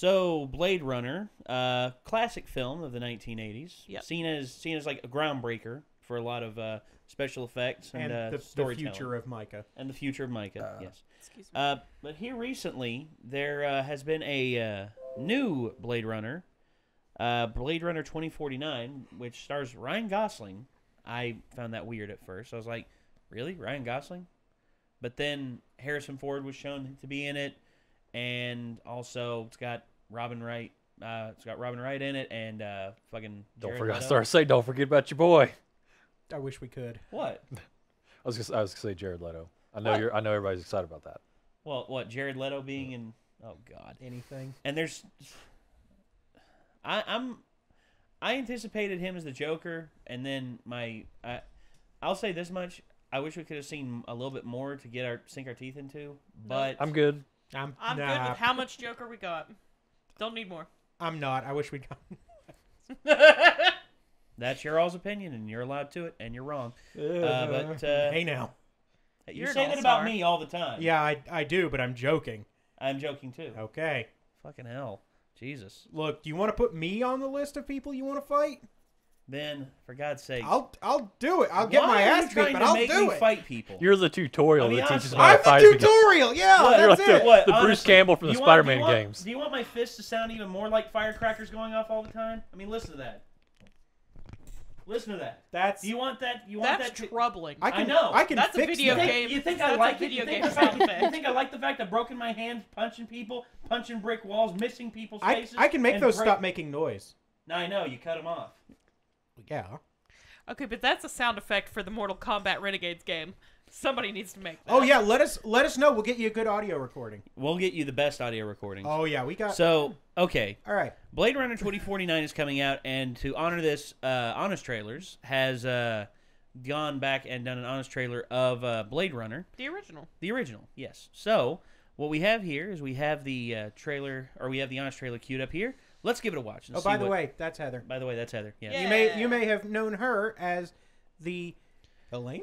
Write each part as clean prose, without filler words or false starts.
So, Blade Runner, classic film of the 1980s. Yep. Seen as like a groundbreaker for a lot of special effects and the storytelling. future of Micah. And the future of Micah, yes. Excuse me. But here recently, there has been a new Blade Runner, Blade Runner 2049, which stars Ryan Gosling. I found that weird at first. I was like, really? Ryan Gosling? But then Harrison Ford was shown to be in it, and also it's got Robin Wright. It's got Robin Wright in it, and fucking. Don't Jared forget. Leto. Start say. Don't forget about your boy. I wish we could. What? I was gonna say Jared Leto. I know What? I know everybody's excited about that. Well, what? Jared Leto being in? Oh God. Anything. And there's. I anticipated him as the Joker, and then I'll say this much: I wish we could have seen a little bit more to sink our teeth into. But I'm good. I'm good with how much Joker we got. Don't need more. I'm not. I wish we'd got. that's your all's opinion, and you're allowed to it, and you're wrong. Hey now. You You're say an that about all-star. me all the time. Yeah, I do, but I'm joking. I'm joking too. Okay. Fucking hell, Jesus. Look, do you want to put me on the list of people you want to fight? Ben, for God's sake. I'll do it. I'll get my ass beat, but I'll do it. Fight people. You're the tutorial I mean, that teaches honestly- me how to I'm fight. the tutorial. Yeah, What? You're that's like the, it. What? the Bruce Honestly, Campbell from the do you want- Spider-Man games. Do you want my fists to sound even more like firecrackers going off all the time? I mean, listen to that. Listen to that. That's Do you want that? You want That's that? troubling. I know. I can That's a fix video that. game. You think That's I a like it? video You think, game the fact, sound you effect. think I like the fact I've broken my hand punching people, punching brick walls, missing people's faces? I can make and those break- stop making noise. No, I know. You cut them off. Yeah. Okay, but that's a sound effect for the Mortal Kombat Renegades game. Somebody needs to make that. Oh yeah, let us know. We'll get you a good audio recording. We'll get you the best audio recordings. Oh yeah, we got. So, okay. All right. Blade Runner 2049 is coming out, and to honor this, Honest Trailers has gone back and done an Honest trailer of Blade Runner. The original. The original, yes. So, what we have here is we have the trailer, or we have the Honest trailer queued up here. Let's give it a watch. And Oh, see by the what- way, that's Heather. By the way, that's Heather. Yeah. Yeah. You may have known her as the Elena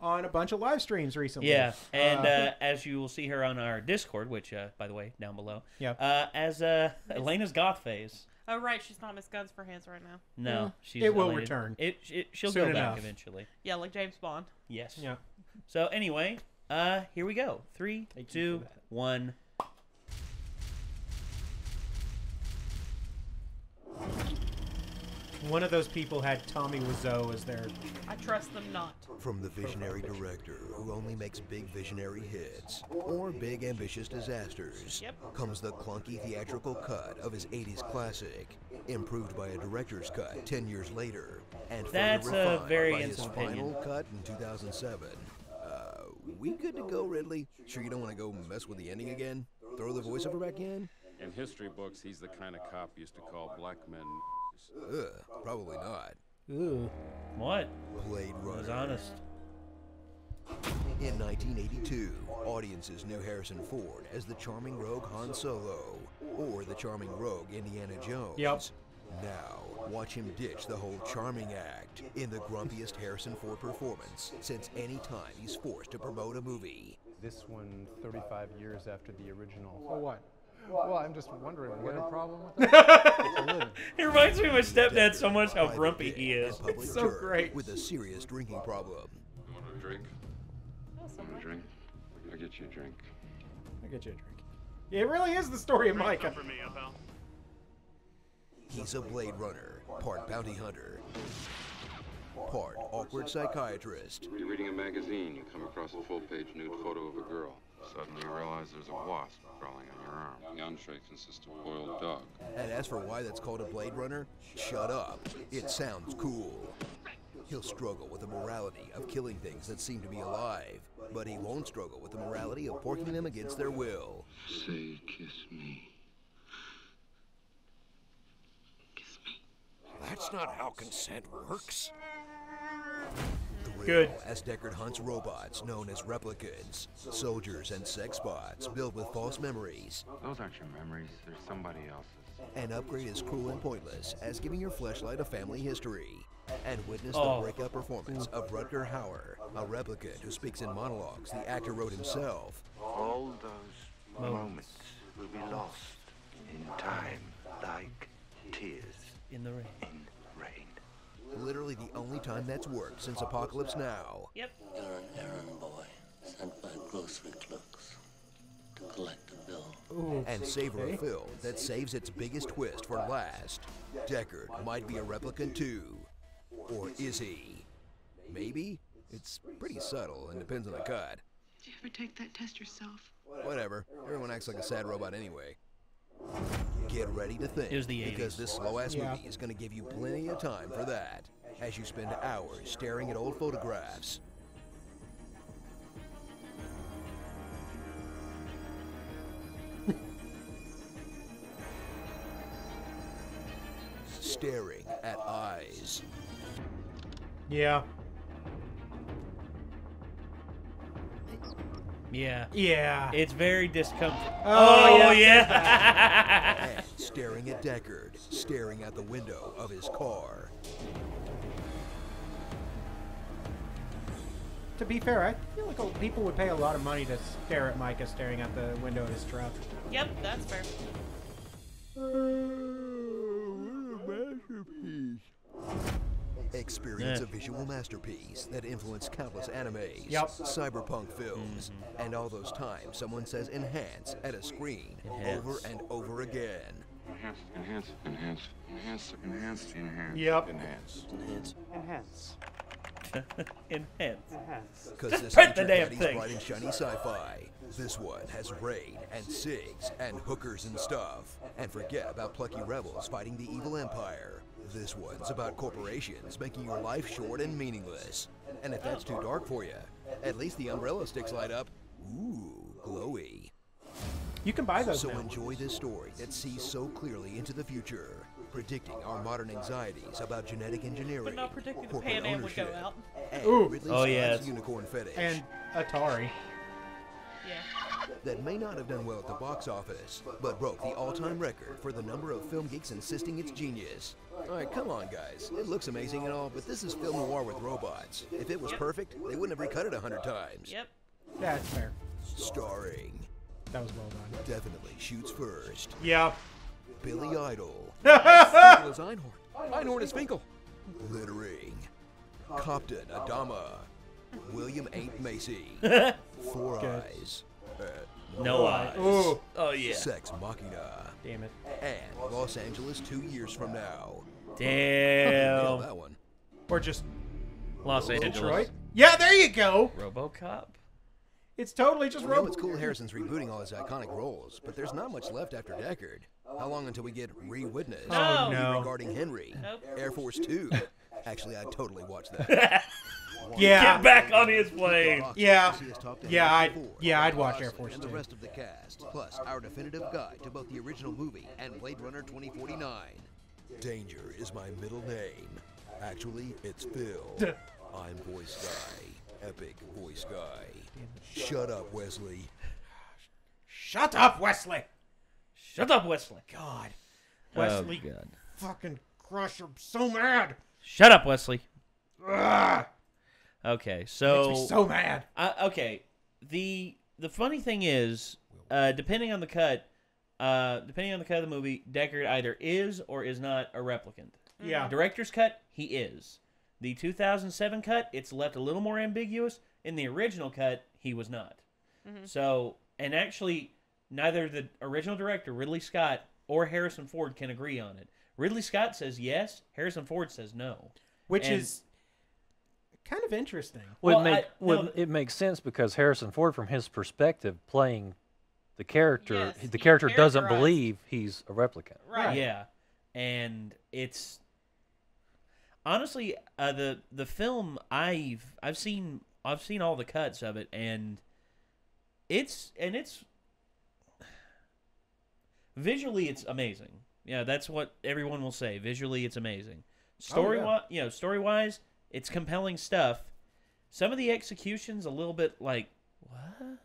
on a bunch of live streams recently. Yeah, and as you will see her on our Discord, which, by the way, down below, Yeah. as Elena's goth phase. Oh, right. She's not Miss Guns for Hands right now. No, she's It will Elena. return. She'll Soon go back enough. eventually. Yeah, like James Bond. Yes. Yeah. So anyway, here we go. 3, Thank you 2, for that. 1. One of those people had Tommy Wiseau as their. I trust them not. From the visionary director who only makes big visionary hits or big ambitious disasters, Yep. comes the clunky theatrical cut of his 80s classic, improved by a director's cut 10 years later, and further That's a refined by variance his of opinion. final cut in 2007. We good to go, Ridley? Sure you don't want to go mess with the ending again? Throw the voiceover back in? In history books, he's the kind of cop used to call black men. Probably not. Ooh. What? Blade I was Runner. honest. In 1982, audiences knew Harrison Ford as the charming rogue Han Solo, or the charming rogue Indiana Jones. Yep. Now, watch him ditch the whole charming act in the grumpiest Harrison Ford performance since any time he's forced to promote a movie. This one 35 years after the original. Oh, what? Well, I'm just wondering, what a problem with that? It reminds me of my stepdad so much how Private grumpy dick he and is. public so jerk great. With a serious drinking problem. You want a drink? Want a drink? I'll get you a drink. I'll get you a drink. Yeah, it really is the story of Micah. He's a Blade Runner, part bounty hunter, part awkward psychiatrist, You're reading a magazine, you come across a full-page nude photo of a girl. Suddenly you realize there's a wasp crawling on your arm. The entree consists of boiled dog. and as for why that's called a Blade Runner, shut up. It sounds cool. He'll struggle with the morality of killing things that seem to be alive, but he won't struggle with the morality of porking them against their will. Say, kiss me. That's not how consent works. Good. As Deckard hunts robots known as replicants, soldiers and sex bots built with false memories. Those aren't your memories, they're somebody else's. An upgrade is cruel and pointless as giving your fleshlight a family history. And witness Oh. the breakout performance of Rutger Hauer, a replicant who speaks in monologues the actor wrote himself. All those moments will be lost in time like tears In the rain. in rain. Literally the only time that's worked since Apocalypse Now. Yep. You're an errand boy sent by grocery clerks to collect a bill. Ooh, And savor a film that saves its biggest twist for last. Deckard might be a replicant too. Or is he? Maybe? It's pretty subtle and depends on the cut. Did you ever take that test yourself? Whatever. Everyone acts like a sad robot anyway. Get ready to think. It was the 80s. Because this slow-ass Yeah. movie is going to give you plenty of time for that. As you spend hours staring at old photographs. Staring at eyes. Yeah. Yeah. Yeah. It's very discomfort. Oh, yeah. And staring at Deckard, staring out the window of his car. To be fair, I feel like people would pay a lot of money to stare at Micah staring out the window of his truck. Yep, that's fair. Experience a visual masterpiece that influenced countless animes, Yep. cyberpunk films, and all those times someone says enhance at a screen over and over again. Enhance, enhance, enhance, enhance, enhance, enhance. Yep. Enhance. Enhance. Enhance. Enhance. Enhance. Because this Print ain't the your damn daddy's thing. bright and shiny sci-fi. This one has raid and SIGs and hookers and stuff. And forget about plucky rebels fighting the evil empire. This one's about corporations making your life short and meaningless. And if that's too dark for you, at least the umbrella sticks light up. Ooh, glowy. You can buy those So now. enjoy this story that sees so clearly into the future, predicting our modern anxieties about genetic engineering, But not predicting the corporate Pan Am would go ownership, out. and Ooh. Ridley Oh, Scott's yes. unicorn fetish. And Atari. Yeah. That may not have done well at the box office, but broke the all-time record for the number of film geeks insisting it's genius. Alright, come on guys. It looks amazing and all, but this is film noir with robots. If it was perfect, they wouldn't have recut it 100 times. Yep. Yeah, it's fair. Starring, That was well done. definitely shoots first, Yeah. Billy Idol. Finkel is Einhorn. Einhorn is Finkel. Littering, Compton Adama, William 8 Macy, Four Good. Eyes, No eyes. Ooh. Oh, yeah. Sex Machina, Damn it. and Los Angeles 2 years from now. Nailed Damn. that one. Or just Los Angeles. Detroit. Yeah, there you go. RoboCop. It's totally just We know Robo. it's cool Harrison's rebooting all his iconic roles, but there's not much left after Deckard. How long until we get Re-Witness? No. no. Regarding Henry. Nope. Air Force 2. Actually, I'd totally watch that. Yeah. Get back on his plane. Yeah. See us top 10 Yeah, Harrison I'd- Ford, yeah, I'd Ryan watch Gosling, Air Force and the 2. rest of the cast, plus our definitive guide to both the original movie and Blade Runner 2049. Danger is my middle name. Actually, it's Phil. I'm voice guy. Epic voice guy. Shut up, Wesley. Shut up, Wesley. Shut up, Wesley. God. Wesley. Oh, God. Fucking crush. I'm so mad. Shut up, Wesley. Ugh. Okay, so Makes me so mad. okay, the funny thing is, depending on the cut of the movie, Deckard either is or is not a replicant. Yeah. Director's cut, he is. The 2007 cut, it's left a little more ambiguous. In the original cut, he was not. So, and actually, neither the original director, Ridley Scott, or Harrison Ford can agree on it. Ridley Scott says yes, Harrison Ford says no. Which And- is kind of interesting. Well, Well, it makes sense because Harrison Ford, from his perspective, playing the character, Yes, the he character doesn't characterized- believe he's a replicant. Right. Yeah, and it's honestly the film I've seen all the cuts of it, and it's visually it's amazing. Yeah, that's what everyone will say. Visually, it's amazing. Story wise, it's compelling stuff. Some of the execution's a little bit like what,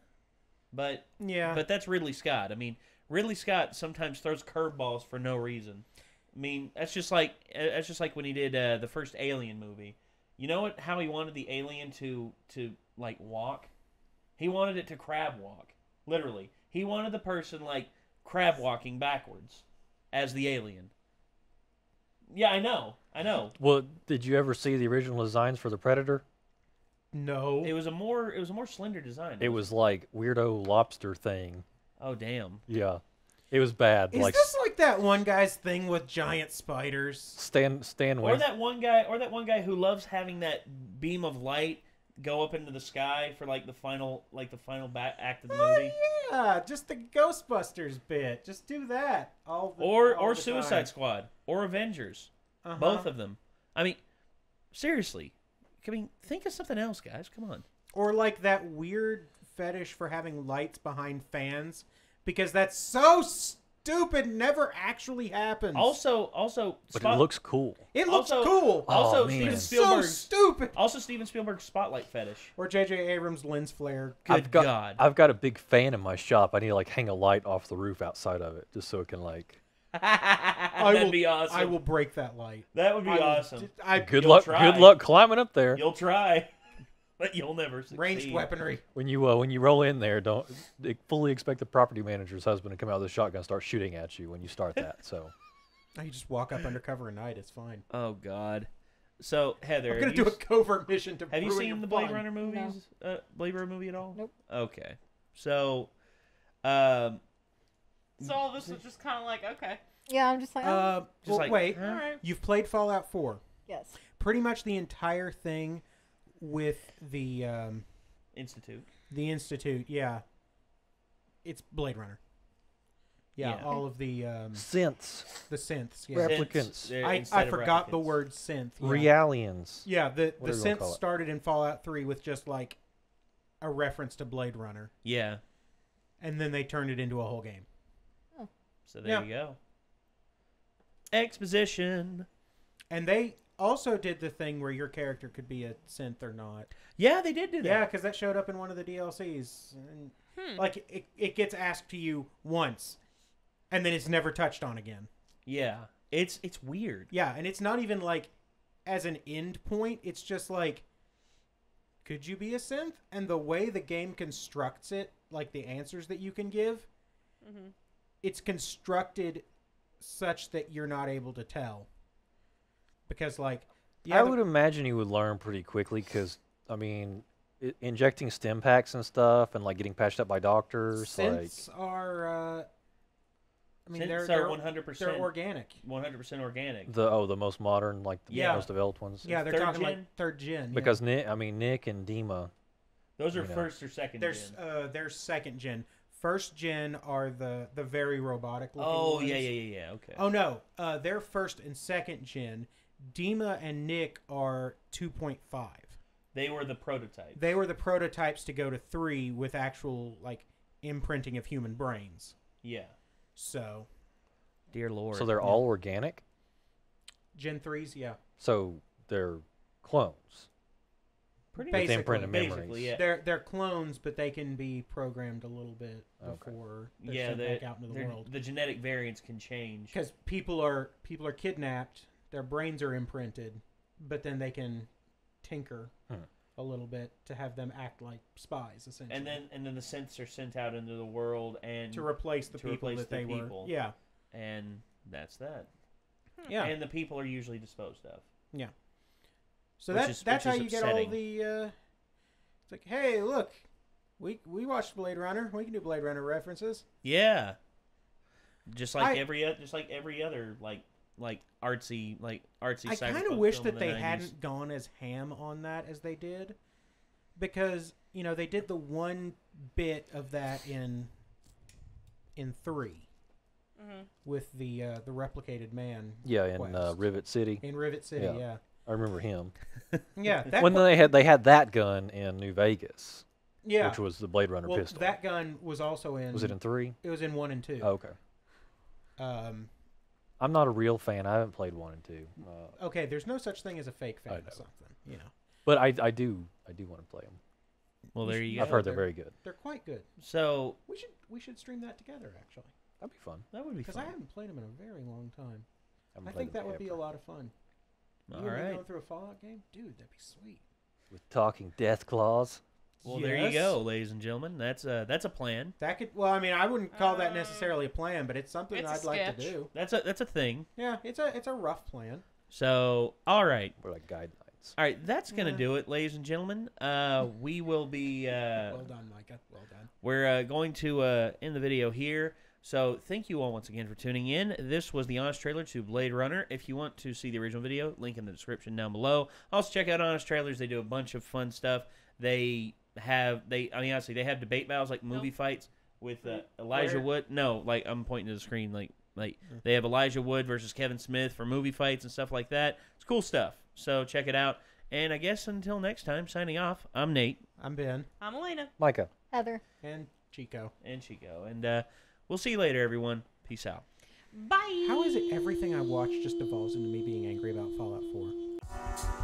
but Yeah. but that's Ridley Scott. I mean, Ridley Scott sometimes throws curveballs for no reason. I mean, that's just like when he did the first Alien movie. You know how he wanted the alien to like walk? He wanted it to crab walk. Literally. He wanted the person like crab walking backwards. as the alien. Yeah, I know. Well, did you ever see the original designs for the Predator? No. It was a more slender design. It was like weirdo lobster thing. Oh damn. Yeah, it was bad. Is this like that one guy's thing with giant spiders? Stan Or that one guy who loves having that beam of light go up into the sky for like the final act of the movie. Yeah, just the Ghostbusters bit. Just do that. Or Suicide Squad or Avengers. Both of them. I mean, seriously. I mean, think of something else, guys. Come on. Or like that weird fetish for having lights behind fans, because that's so stupid. Never actually happens. Also, but it looks cool. It looks cool. Also, Steven Spielberg. So stupid. Also, Steven Spielberg's spotlight fetish. Or J.J. Abrams' lens flare. Good God. I've got a big fan in my shop. I need to like hang a light off the roof outside of it just so it can like. That'd be awesome. I will break that light. That would be awesome. Good luck climbing up there. You'll try, but you'll never succeed. Ranged weaponry. When you roll in there, don't fully expect the property manager's husband to come out with a shotgun and start shooting at you when you start that. So. You just walk up undercover at night. It's fine. Oh God. So Heather, I'm gonna do a covert mission to. Have you seen the Blade Runner movies? No. Blade Runner movie at all? Nope. Okay. So, So all this was just kind of like, okay. Yeah, I'm just like, oh. Wait. All right. You've played Fallout 4. Yes. Pretty much the entire thing with the Institute. The Institute, yeah. It's Blade Runner. Yeah, all of the synths. The synths, yeah. Replicants. I forgot the word synth. Yeah. Realians. Yeah, the synths started in Fallout 3 with just like a reference to Blade Runner. Yeah. And then they turned it into a whole game. Oh. So there you go. Exposition. And they also did the thing where your character could be a synth or not. Yeah, they did do that. Yeah, because that showed up in one of the DLCs. And like, it gets asked to you once, and then it's never touched on again. Yeah. It's weird. Yeah, and it's not even like as an end point. It's just like, could you be a synth? And the way the game constructs it, like the answers that you can give, it's constructed such that you're not able to tell. Because, like, I would imagine you would learn pretty quickly because, I mean, injecting stim packs and stuff and, like, getting patched up by doctors. Synths are, I mean, synths they're are 100%. They're organic. 100% organic. The most modern, like, the most developed ones. Yeah, they're talking like third gen. Because Nick and Dima. Those are first or second gen. They're second gen. First gen are the very robotic looking ones. Yeah. Okay. Oh, no. They're first and second gen. Dima and Nick are 2.5. They were the prototypes. They were the prototypes to go to 3 with actual, like, imprinting of human brains. Yeah. So. Dear Lord. So they're all organic? Gen 3s, yeah. So they're clones. Basically, imprinted memories. Yeah. They're clones, but they can be programmed a little bit before they're sent back out into the world. The genetic variants can change. Because people are kidnapped, their brains are imprinted, but then they can tinker a little bit to have them act like spies, essentially. And then the synths are sent out into the world and to replace the people that they were. Yeah. And that's that. Yeah. And the people are usually disposed of. Yeah. So that's how you get all the. It's like, hey, look, we watched Blade Runner. We can do Blade Runner references. Yeah. Just like every other like artsy. I kind of wish that they hadn't gone as ham on that as they did, because they did the one bit of that in 3 with the replicated man. Yeah, in Rivet City. In Rivet City, yeah. I remember him. Yeah, when they had that gun in New Vegas. Yeah, which was the Blade Runner pistol. That gun was also in. Was it in 3? It was in 1 and 2. Oh, okay. I'm not a real fan. I haven't played 1 and 2. Okay, there's no such thing as a fake fan of something, But I do want to play them. Well, there you go. I've heard they're very good. They're quite good. So we should stream that together. Actually, that'd be fun. That would be fun. Because I haven't played them in a very long time. I think that would be a lot of fun. All right. Going through a Fallout game, dude, that'd be sweet. With talking death claws. Well, there you go, ladies and gentlemen. That's a plan. That could. Well, I mean, I wouldn't call that necessarily a plan, but it's something It's a I'd like to sketch. do. That's a thing. Yeah, it's a rough plan. So, all right. We're like guide nights. All right, that's going to do it, ladies and gentlemen. We will be... well done, Micah. Well done. We're going to end the video here. So, thank you all once again for tuning in. This was the Honest Trailer to Blade Runner. If you want to see the original video, link in the description down below. Also, check out Honest Trailers. They do a bunch of fun stuff. They have debate battles, like movie fights with Elijah Wood. No, like, I'm pointing to the screen, like they have Elijah Wood versus Kevin Smith for movie fights and stuff like that. It's cool stuff. So check it out. And I guess until next time, signing off, I'm Nate. I'm Ben. I'm Elena. Micah. Heather. And Chico. And we'll see you later, everyone. Peace out. Bye. How is it everything I watch just devolves into me being angry about Fallout 4?